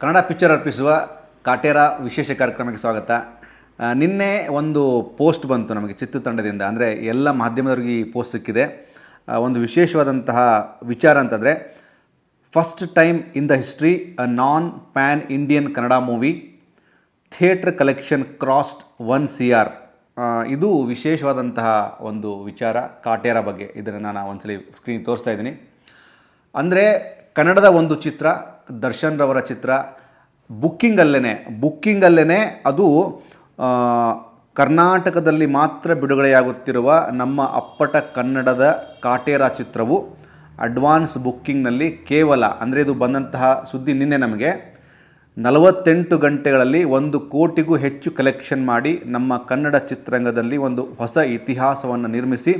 Kannada picture ಅರ್ಪಿಸುವ ಕಾಟೇರ ವಿಶೇಷ ಕಾರ್ಯಕ್ರಮಕ್ಕೆ ಸ್ವಾಗತ. ನಿನ್ನೆ ಒಂದು ಪೋಸ್ಟ್ ಬಂತು ನಮಗೆ ಚಿತ್ರತಂಡದಿಂದ, ಅಂದರೆ ಎಲ್ಲ ಮಾಧ್ಯಮದವ್ರಿಗೆ ಈ ಪೋಸ್ಟ್ ಸಿಕ್ಕಿದೆ. ಒಂದು ವಿಶೇಷವಾದಂತಹ ವಿಚಾರ ಅಂತಂದರೆ, first time in the history a non PAN Indian Kannada movie theatre collection crossed 1 CR. ಇದು ವಿಶೇಷವಾದಂತಹ ಒಂದು ವಿಚಾರ ಕಾಟೇರ ಬಗ್ಗೆ. ಇದನ್ನು ನಾನು ಒಂದ್ಸಲಿ ಸ್ಕ್ರೀನ್ ತೋರಿಸ್ತಾ ಇದ್ದೀನಿ. ಅಂದರೆ ಕನ್ನಡದ ಒಂದು ಚಿತ್ರ, ದರ್ಶನ್ ರವರ ಚಿತ್ರ, ಬುಕ್ಕಿಂಗಲ್ಲೇ ಅದು ಕರ್ನಾಟಕದಲ್ಲಿ ಮಾತ್ರ ಬಿಡುಗಡೆಯಾಗುತ್ತಿರುವ ನಮ್ಮ ಅಪ್ಪಟ ಕನ್ನಡದ ಕಾಟೇರ ಚಿತ್ರವು ಅಡ್ವಾನ್ಸ್ ಬುಕ್ಕಿಂಗ್ನಲ್ಲಿ ಕೇವಲ, ಅಂದರೆ ಇದು ಬಂದಂತಹ ಸುದ್ದಿ ನಿನ್ನೆ ನಮಗೆ, 48 ಗಂಟೆಗಳಲ್ಲಿ 1 ಕೋಟಿಗೂ ಹೆಚ್ಚು ಕಲೆಕ್ಷನ್ ಮಾಡಿ ನಮ್ಮ ಕನ್ನಡ ಚಿತ್ರರಂಗದಲ್ಲಿ ಒಂದು ಹೊಸ ಇತಿಹಾಸವನ್ನು ನಿರ್ಮಿಸಿ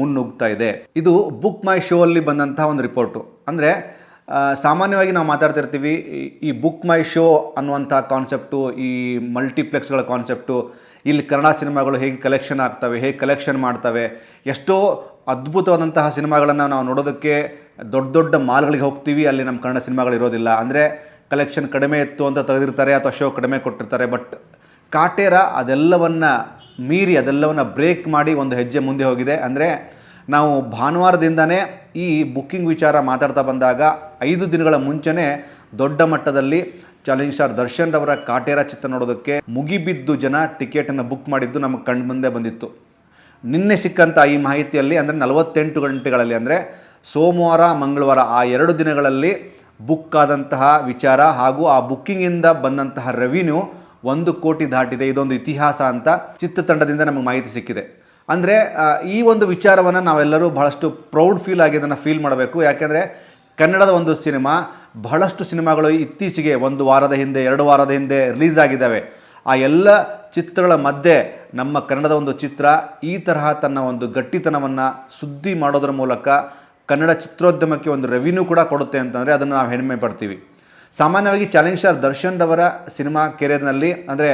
ಮುನ್ನುಗ್ತಾ ಇದೆ. ಇದು ಬುಕ್ ಮೈ ಶೋ ಅಲ್ಲಿ ಬಂದಂತಹ ಒಂದು ರಿಪೋರ್ಟು. ಅಂದರೆ ಸಾಮಾನ್ಯವಾಗಿ ನಾವು ಮಾತಾಡ್ತಿರ್ತೀವಿ, ಈ ಬುಕ್ ಮೈ ಶೋ ಅನ್ನುವಂಥ ಕಾನ್ಸೆಪ್ಟು, ಈ ಮಲ್ಟಿಪ್ಲೆಕ್ಸ್ಗಳ ಕಾನ್ಸೆಪ್ಟು, ಇಲ್ಲಿ ಕನ್ನಡ ಸಿನಿಮಾಗಳು ಹೇಗೆ ಕಲೆಕ್ಷನ್ ಆಗ್ತವೆ, ಹೇಗೆ ಕಲೆಕ್ಷನ್ ಮಾಡ್ತವೆ, ಎಷ್ಟೋ ಅದ್ಭುತವಾದಂತಹ ಸಿನಿಮಾಗಳನ್ನು ನಾವು ನೋಡೋದಕ್ಕೆ ದೊಡ್ಡ ದೊಡ್ಡ ಮಾಲ್ಗಳಿಗೆ ಹೋಗ್ತೀವಿ, ಅಲ್ಲಿ ನಮ್ಮ ಕನ್ನಡ ಸಿನಿಮಾಗಳು ಇರೋದಿಲ್ಲ. ಅಂದರೆ ಕಲೆಕ್ಷನ್ ಕಡಿಮೆ ಇತ್ತು ಅಂತ ತೆಗೆದಿರ್ತಾರೆ ಅಥವಾ ಶೋ ಕಡಿಮೆ ಕೊಟ್ಟಿರ್ತಾರೆ. ಬಟ್ ಕಾಟೇರ ಅದೆಲ್ಲವನ್ನು ಮೀರಿ, ಅದೆಲ್ಲವನ್ನು ಬ್ರೇಕ್ ಮಾಡಿ ಒಂದು ಹೆಜ್ಜೆ ಮುಂದೆ ಹೋಗಿದೆ. ಅಂದರೆ ನಾವು ಭಾನುವಾರದಿಂದನೇ ಈ ಬುಕ್ಕಿಂಗ್ ವಿಚಾರ ಮಾತಾಡ್ತಾ ಬಂದಾಗ 5 ದಿನಗಳ ಮುಂಚೆನೇ ದೊಡ್ಡ ಮಟ್ಟದಲ್ಲಿ ಚಾಲೆಂಜ್ ಸ್ಟಾರ್ ದರ್ಶನ್ ರವರ ಕಾಟೇರ ಚಿತ್ರ ನೋಡೋದಕ್ಕೆ ಮುಗಿಬಿದ್ದು ಜನ ಟಿಕೆಟನ್ನು ಬುಕ್ ಮಾಡಿದ್ದು ನಮಗೆ ಕಣ್ಣು ಮುಂದೆ ಬಂದಿತ್ತು. ನಿನ್ನೆ ಸಿಕ್ಕಂಥ ಈ ಮಾಹಿತಿಯಲ್ಲಿ ಅಂದರೆ 48 ಗಂಟೆಗಳಲ್ಲಿ, ಅಂದರೆ ಸೋಮವಾರ ಮಂಗಳವಾರ ಆ 2 ದಿನಗಳಲ್ಲಿ ಬುಕ್ ಆದಂತಹ ವಿಚಾರ ಹಾಗೂ ಆ ಬುಕ್ಕಿಂಗಿಂದ ಬಂದಂತಹ ರೆವಿನ್ಯೂ 1 ಕೋಟಿ ದಾಟಿದೆ. ಇದೊಂದು ಇತಿಹಾಸ ಅಂತ ಚಿತ್ರತಂಡದಿಂದ ನಮಗೆ ಮಾಹಿತಿ ಸಿಕ್ಕಿದೆ. ಅಂದರೆ ಈ ಒಂದು ವಿಚಾರವನ್ನು ನಾವೆಲ್ಲರೂ ಬಹಳಷ್ಟು ಪ್ರೌಡ್ ಫೀಲ್ ಆಗಿ ಇದನ್ನು ಫೀಲ್ ಮಾಡಬೇಕು. ಯಾಕೆಂದರೆ ಕನ್ನಡದ ಒಂದು ಸಿನಿಮಾ, ಬಹಳಷ್ಟು ಸಿನಿಮಾಗಳು ಇತ್ತೀಚೆಗೆ 1 ವಾರದ ಹಿಂದೆ 2 ವಾರದ ಹಿಂದೆ ರಿಲೀಸ್ ಆಗಿದ್ದಾವೆ. ಆ ಎಲ್ಲ ಚಿತ್ರಗಳ ಮಧ್ಯೆ ನಮ್ಮ ಕನ್ನಡದ ಒಂದು ಚಿತ್ರ ಈ ತರಹ ತನ್ನ ಒಂದು ಗಟ್ಟಿತನವನ್ನು ಸುದ್ದಿ ಮಾಡೋದ್ರ ಮೂಲಕ ಕನ್ನಡ ಚಿತ್ರೋದ್ಯಮಕ್ಕೆ ಒಂದು ರೆವಿನ್ಯೂ ಕೂಡ ಕೊಡುತ್ತೆ ಅಂತಂದರೆ ಅದನ್ನು ನಾವು ಹೆಮ್ಮೆ ಪಡ್ತೀವಿ. ಸಾಮಾನ್ಯವಾಗಿ ಚಾಲೆಂಜ್ ಸ್ಟಾರ್ ದರ್ಶನ್ ರವರ ಸಿನಿಮಾ ಕೆರಿಯರ್ನಲ್ಲಿ ಅಂದರೆ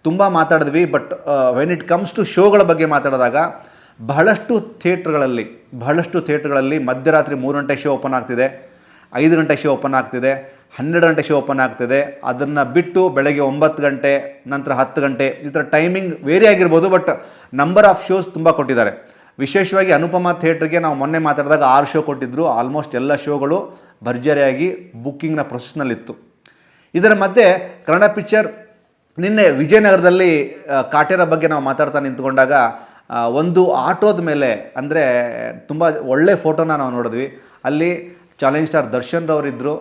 ತುಂಬ ಮಾತಾಡಿದ್ವಿ. But when it comes to ಶೋಗಳ ಬಗ್ಗೆ ಮಾತಾಡಿದಾಗ ಬಹಳಷ್ಟು ಥಿಯೇಟ್ರ್ಗಳಲ್ಲಿ ಮಧ್ಯರಾತ್ರಿ 3 ಗಂಟೆ ಶೋ ಓಪನ್ ಆಗ್ತಿದೆ, 5 ಗಂಟೆ ಶೋ ಓಪನ್ ಆಗ್ತಿದೆ, 12 ಗಂಟೆ ಶೋ ಓಪನ್ ಆಗ್ತಿದೆ. ಅದನ್ನು ಬಿಟ್ಟು ಬೆಳಗ್ಗೆ 9 ಗಂಟೆ, ನಂತರ 10 ಗಂಟೆ, ಈ ಥರ ಟೈಮಿಂಗ್ ವೇರಿ ಆಗಿರ್ಬೋದು. ಬಟ್ ನಂಬರ್ ಆಫ್ ಶೋಸ್ ತುಂಬ ಕೊಟ್ಟಿದ್ದಾರೆ. ವಿಶೇಷವಾಗಿ ಅನುಪಮ ಥಿಯೇಟ್ರಿಗೆ ನಾವು ಮೊನ್ನೆ ಮಾತಾಡಿದಾಗ 6 ಶೋ ಕೊಟ್ಟಿದ್ದರು. ಆಲ್ಮೋಸ್ಟ್ ಎಲ್ಲ ಶೋಗಳು ಭರ್ಜರಿಯಾಗಿ ಬುಕ್ಕಿಂಗ್ನ ಪ್ರೊಸೆಸ್ನಲ್ಲಿತ್ತು. ಇದರ ಮಧ್ಯೆ ಕನ್ನಡ ಪಿಕ್ಚರ್ ನಿನ್ನೆ ವಿಜಯನಗರದಲ್ಲಿ ಕಾಟೇರ ಬಗ್ಗೆ ನಾವು ಮಾತಾಡ್ತಾ ನಿಂತ್ಕೊಂಡಾಗ ಒಂದು ಆಟೋದ ಮೇಲೆ, ಅಂದರೆ ತುಂಬ ಒಳ್ಳೆ ಫೋಟೋನ ನಾವು ನೋಡಿದ್ವಿ. ಅಲ್ಲಿ ಚಾಲೆಂಜ್ ಸ್ಟಾರ್ ದರ್ಶನ್ ರವರಿದ್ದರು,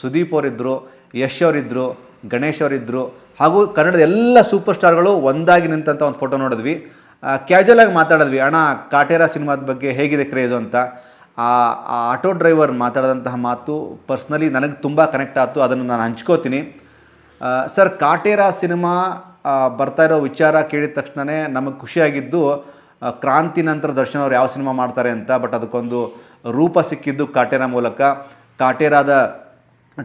ಸುದೀಪ್ ಅವರಿದ್ದರು, ಯಶ್ ಅವರಿದ್ದರು, ಗಣೇಶ್ ಅವರಿದ್ದರು, ಹಾಗೂ ಕನ್ನಡದ ಎಲ್ಲ ಸೂಪರ್ ಸ್ಟಾರ್ಗಳು ಒಂದಾಗಿ ನಿಂತಂಥ ಒಂದು ಫೋಟೋ ನೋಡಿದ್ವಿ. ಕ್ಯಾಜುವಲ್ ಆಗಿ ಮಾತಾಡಿದ್ವಿ, ಅಣ್ಣ ಕಾಟೇರ ಸಿನಿಮಾದ ಬಗ್ಗೆ ಹೇಗಿದೆ ಕ್ರೇಜು ಅಂತ. ಆ ಆಟೋ ಡ್ರೈವರ್ ಮಾತಾಡಿದಂತಹ ಮಾತು ಪರ್ಸ್ನಲಿ ನನಗೆ ತುಂಬ ಕನೆಕ್ಟ್ ಆಯಿತು. ಅದನ್ನು ನಾನು ಹಂಚ್ಕೋತೀನಿ. ಸರ್, ಕಾಟೇರ ಸಿನಿಮಾ ಬರ್ತಾ ಇರೋ ವಿಚಾರ ಕೇಳಿದ ತಕ್ಷಣವೇ ನಮಗೆ ಖುಷಿಯಾಗಿದ್ದು, ಕ್ರಾಂತಿ ನಂತರ ದರ್ಶನ್ ಅವರು ಯಾವ ಸಿನಿಮಾ ಮಾಡ್ತಾರೆ ಅಂತ. ಬಟ್ ಅದಕ್ಕೊಂದು ರೂಪ ಸಿಕ್ಕಿದ್ದು ಕಾಟೇರ ಮೂಲಕ. ಕಾಟೇರಾದ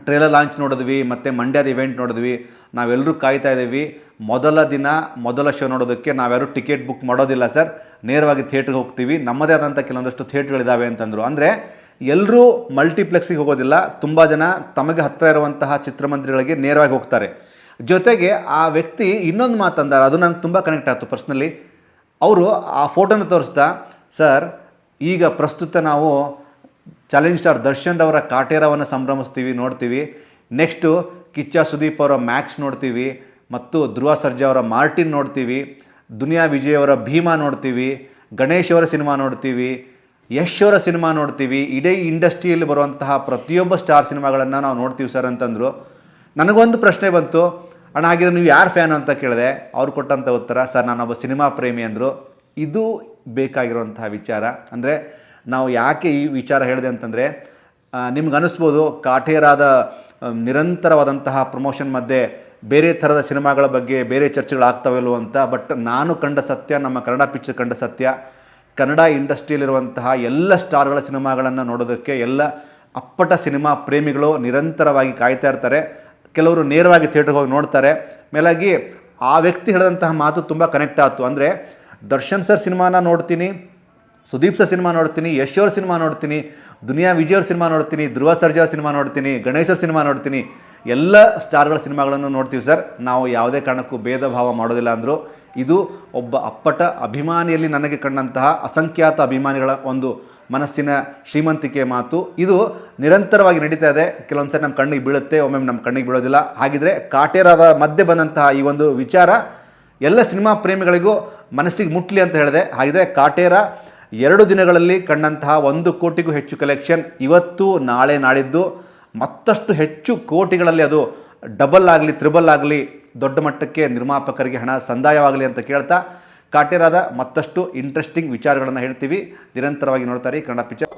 ಟ್ರೇಲರ್ ಲಾಂಚ್ ನೋಡಿದ್ವಿ, ಮತ್ತು ಮಂಡ್ಯದ ಇವೆಂಟ್ ನೋಡಿದ್ವಿ. ನಾವೆಲ್ಲರೂ ಕಾಯ್ತಾ ಇದ್ದೀವಿ ಮೊದಲ ದಿನ ಮೊದಲ ಶೋ ನೋಡೋದಕ್ಕೆ. ನಾವ್ಯಾರು ಟಿಕೆಟ್ ಬುಕ್ ಮಾಡೋದಿಲ್ಲ ಸರ್, ನೇರವಾಗಿ ಥಿಯೇಟ್ರಿಗೆ ಹೋಗ್ತೀವಿ, ನಮ್ಮದೇ ಆದಂಥ ಕೆಲವೊಂದಷ್ಟು ಥಿಯೇಟ್ರ್ಗಳಿದ್ದಾವೆ ಅಂತಂದರು. ಅಂದರೆ ಎಲ್ಲರೂ ಮಲ್ಟಿಪ್ಲೆಕ್ಸಿಗೆ ಹೋಗೋದಿಲ್ಲ, ತುಂಬ ಜನ ತಮಗೆ ಹತ್ತಿರ ಇರುವಂತಹ ಚಿತ್ರಮಂದಿರಗಳಿಗೆ ನೇರವಾಗಿ ಹೋಗ್ತಾರೆ. ಜೊತೆಗೆ ಆ ವ್ಯಕ್ತಿ ಇನ್ನೊಂದು ಮಾತಂದಾರೆ, ಅದು ನನಗೆ ತುಂಬ ಕನೆಕ್ಟ್ ಆಯಿತು ಪರ್ಸ್ನಲಿ. ಅವರು ಆ ಫೋಟೋನ ತೋರಿಸ್ತಾ, ಸರ್ ಈಗ ಪ್ರಸ್ತುತ ನಾವು ಚಾಲೆಂಜ್ ಸ್ಟಾರ್ ದರ್ಶನ್ ಅವರ ಕಾಟೇರವನ್ನು ಸಂಭ್ರಮಿಸ್ತೀವಿ, ನೋಡ್ತೀವಿ. ನೆಕ್ಸ್ಟು ಕಿಚ್ಚ ಸುದೀಪ್ ಅವರ ಮ್ಯಾಕ್ಸ್ ನೋಡ್ತೀವಿ, ಮತ್ತು ಧ್ರುವ ಸರ್ಜಾ ಅವರ ಮಾರ್ಟಿನ್ ನೋಡ್ತೀವಿ, ದುನಿಯಾ ವಿಜಯ್ ಅವರ ಭೀಮಾ ನೋಡ್ತೀವಿ, ಗಣೇಶ್ ಅವರ ಸಿನಿಮಾ ನೋಡ್ತೀವಿ, ಯಶ್ ಅವರ ಸಿನಿಮಾ ನೋಡ್ತೀವಿ. ಇಡೀ ಇಂಡಸ್ಟ್ರಿಯಲ್ಲಿ ಬರುವಂತಹ ಪ್ರತಿಯೊಬ್ಬ ಸ್ಟಾರ್ ಸಿನಿಮಾಗಳನ್ನು ನಾವು ನೋಡ್ತೀವಿ ಸರ್ ಅಂತಂದರು. ನನಗೊಂದು ಪ್ರಶ್ನೆ ಬಂತು, ಅಣ್ಣ ಹಾಗಿದ್ರೆ ನೀವು ಯಾರು ಫ್ಯಾನ್ ಅಂತ ಕೇಳಿದೆ. ಅವ್ರು ಕೊಟ್ಟಂಥ ಉತ್ತರ, ಸರ್ ನಾನೊಬ್ಬ ಸಿನಿಮಾ ಪ್ರೇಮಿ ಅಂದರು. ಇದು ಬೇಕಾಗಿರುವಂತಹ ವಿಚಾರ. ಅಂದರೆ ನಾವು ಯಾಕೆ ಈ ವಿಚಾರ ಹೇಳಿದೆ ಅಂತಂದರೆ, ನಿಮ್ಗೆ ಅನ್ನಿಸ್ಬೋದು ಕಾಟೇರಾದ ನಿರಂತರವಾದಂತಹ ಪ್ರಮೋಷನ್ ಮಧ್ಯೆ ಬೇರೆ ಥರದ ಸಿನಿಮಾಗಳ ಬಗ್ಗೆ ಬೇರೆ ಚರ್ಚೆಗಳಾಗ್ತಾವಿಲ್ವೋ ಅಂತ. ಬಟ್ ನಾನು ಕಂಡ ಸತ್ಯ, ನಮ್ಮ ಕನ್ನಡ ಪಿಕ್ಚರ್ ಕಂಡ ಸತ್ಯ, ಕನ್ನಡ ಇಂಡಸ್ಟ್ರಿಯಲ್ಲಿರುವಂತಹ ಎಲ್ಲ ಸ್ಟಾರ್ಗಳ ಸಿನಿಮಾಗಳನ್ನು ನೋಡೋದಕ್ಕೆ ಎಲ್ಲ ಅಪ್ಪಟ ಸಿನಿಮಾ ಪ್ರೇಮಿಗಳು ನಿರಂತರವಾಗಿ ಕಾಯ್ತಾ ಇರ್ತಾರೆ. ಕೆಲವರು ನೇರವಾಗಿ ಥಿಯೇಟ್ರಿಗೆ ಹೋಗಿ ನೋಡ್ತಾರೆ. ಮೇಲಾಗಿ ಆ ವ್ಯಕ್ತಿ ಹೇಳಿದಂತಹ ಮಾತು ತುಂಬ ಕನೆಕ್ಟ್ ಆಯಿತು. ಅಂದರೆ ದರ್ಶನ್ ಸರ್ ಸಿನಿಮಾನ ನೋಡ್ತೀನಿ, ಸುದೀಪ್ ಸರ್ ಸಿನಿಮಾ ನೋಡ್ತೀನಿ, ಯಶ್ ಅವ್ರ ಸಿನಿಮಾ ನೋಡ್ತೀನಿ, ದುನಿಯಾ ವಿಜಯ್ ಅವ್ರ ಸಿನಿಮಾ ನೋಡ್ತೀನಿ, ಧ್ರುವ ಸರ್ಜಾ ಸಿನಿಮಾ ನೋಡ್ತೀನಿ, ಗಣೇಶ್ ಅವ್ರ ಸಿನಿಮಾ ನೋಡ್ತೀನಿ. ಎಲ್ಲ ಸ್ಟಾರ್ಗಳ ಸಿನಿಮಾಗಳನ್ನು ನೋಡ್ತೀವಿ ಸರ್. ನಾವು ಯಾವುದೇ ಕಾರಣಕ್ಕೂ ಭೇದ ಭಾವ ಮಾಡೋದಿಲ್ಲ ಅಂದರು. ಇದು ಒಬ್ಬ ಅಪ್ಪಟ ಅಭಿಮಾನಿಯಲ್ಲಿ ನನಗೆ ಕಂಡಂತಹ ಅಸಂಖ್ಯಾತ ಅಭಿಮಾನಿಗಳ ಒಂದು ಮನಸ್ಸಿನ ಶ್ರೀಮಂತಿಕೆ ಮಾತು. ಇದು ನಿರಂತರವಾಗಿ ನಡೀತಾ ಇದೆ. ಕೆಲವೊಂದು ಸರಿ ನಮ್ಮ ಕಣ್ಣಿಗೆ ಬೀಳುತ್ತೆ, ಒಮ್ಮೆ ನಮ್ಮ ಕಣ್ಣಿಗೆ ಬೀಳೋದಿಲ್ಲ. ಹಾಗಿದ್ರೆ ಕಾಟೇರದ ಮಧ್ಯೆ ಬಂದಂತಹ ಈ ಒಂದು ವಿಚಾರ ಎಲ್ಲ ಸಿನಿಮಾ ಪ್ರೇಮಿಗಳಿಗೂ ಮನಸ್ಸಿಗೆ ಮುಟ್ಲಿ ಅಂತ ಹೇಳಿದೆ. ಹಾಗಿದ್ರೆ ಕಾಟೇರ 2 ದಿನಗಳಲ್ಲಿ ಕಂಡಂತಹ 1 ಕೋಟಿಗೂ ಹೆಚ್ಚು ಕಲೆಕ್ಷನ್, ಇವತ್ತು ನಾಳೆ ನಾಡಿದ್ದು ಮತ್ತಷ್ಟು ಹೆಚ್ಚು ಕೋಟಿಗಳಲ್ಲಿ ಅದು ಡಬಲ್ ಆಗಲಿ, ತ್ರಿಬಲ್ ಆಗಲಿ, ದೊಡ್ಡ ಮಟ್ಟಕ್ಕೆ ನಿರ್ಮಾಪಕರಿಗೆ ಹಣ ಸಂದಾಯವಾಗಲಿ ಅಂತ ಕೇಳ್ತಾ ಕಾಟೇರದ ಮತ್ತಷ್ಟು ಇಂಟ್ರೆಸ್ಟಿಂಗ್ ವಿಚಾರಗಳನ್ನು ಹೇಳ್ತೀವಿ. ನಿರಂತರವಾಗಿ ನೋಡ್ತಾರೆ ಕನ್ನಡ ಪಿಕ್ಚರ್.